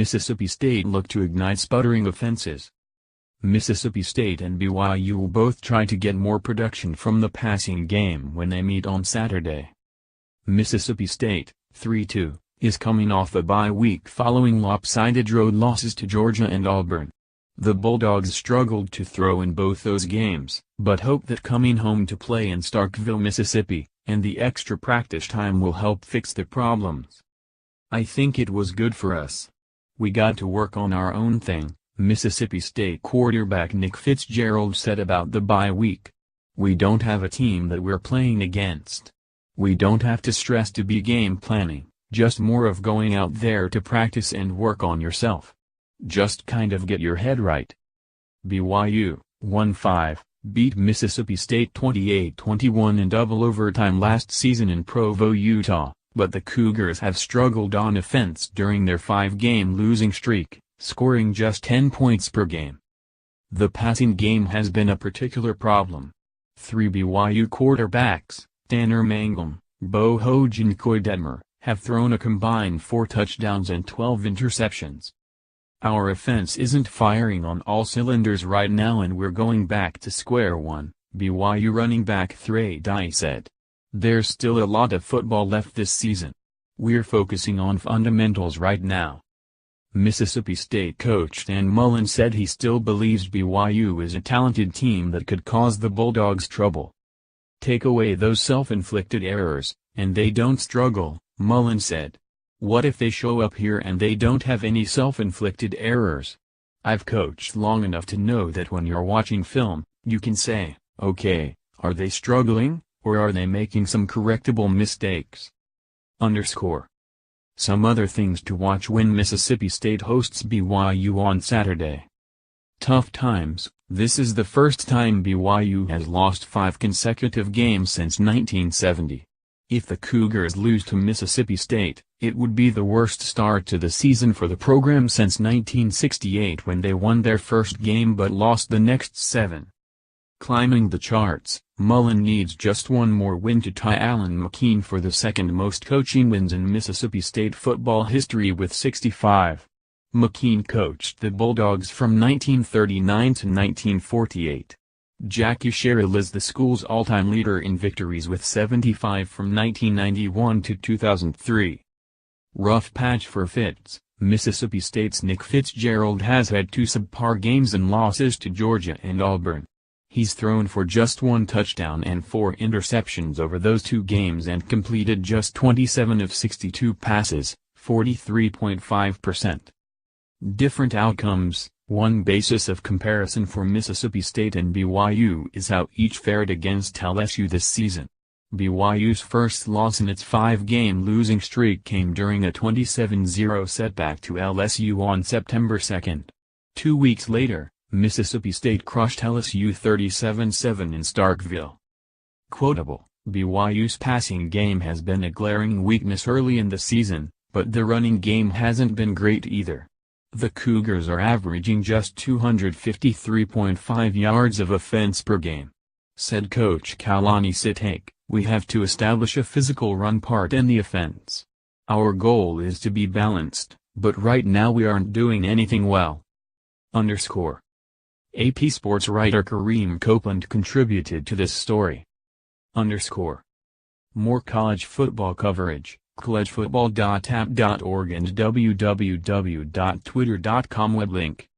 Mississippi State look to ignite sputtering offenses. Mississippi State and BYU will both try to get more production from the passing game when they meet on Saturday. Mississippi State, 3-2, is coming off a bye week following lopsided road losses to Georgia and Auburn. The Bulldogs struggled to throw in both those games, but hope that coming home to play in Starkville, Mississippi, and the extra practice time will help fix the problems. "I think it was good for us. We got to work on our own thing," Mississippi State quarterback Nick Fitzgerald said about the bye week. "We don't have a team that we're playing against. We don't have to stress to be game planning, just more of going out there to practice and work on yourself. Just kind of get your head right." BYU, 1-5, beat Mississippi State 28-21 in double overtime last season in Provo, Utah, but the Cougars have struggled on offense during their 5-game losing streak, scoring just 10 points per game. The passing game has been a particular problem. 3 BYU quarterbacks, Tanner Mangum, Bo Hoge and Koy Detmer, have thrown a combined 4 touchdowns and 12 interceptions. "Our offense isn't firing on all cylinders right now and we're going back to square one," BYU running back Trey Dye said. "There's still a lot of football left this season. We're focusing on fundamentals right now." Mississippi State coach Dan Mullen said he still believes BYU is a talented team that could cause the Bulldogs trouble. "Take away those self-inflicted errors, and they don't struggle," Mullen said. "What if they show up here and they don't have any self-inflicted errors? I've coached long enough to know that when you're watching film, you can say, okay, are they struggling, or are they making some correctable mistakes?" Some other things to watch when Mississippi State hosts BYU on Saturday. Tough times. This is the first time BYU has lost 5 consecutive games since 1970. If the Cougars lose to Mississippi State, it would be the worst start to the season for the program since 1968 when they won their first game but lost the next 7. Climbing the charts, Mullen needs just one more win to tie Alan McKean for the second most coaching wins in Mississippi State football history with 65. McKean coached the Bulldogs from 1939 to 1948. Jackie Sherrill is the school's all-time leader in victories with 75 from 1991 to 2003. Rough patch for Fitz. Mississippi State's Nick Fitzgerald has had 2 subpar games and losses to Georgia and Auburn. He's thrown for just 1 touchdown and 4 interceptions over those 2 games and completed just 27 of 62 passes, 43.5%. Different outcomes. One basis of comparison for Mississippi State and BYU is how each fared against LSU this season. BYU's first loss in its 5-game losing streak came during a 27-0 setback to LSU on September 2. 2 weeks later, Mississippi State crushed LSU 37-7 in Starkville. Quotable: BYU's passing game has been a glaring weakness early in the season, but the running game hasn't been great either. The Cougars are averaging just 253.5 yards of offense per game. Said coach Kalani Sitake, "We have to establish a physical run part in the offense. Our goal is to be balanced, but right now we aren't doing anything well." AP sports writer Kareem Copeland contributed to this story. More college football coverage, collegefootball.app.org and www.twitter.com web link.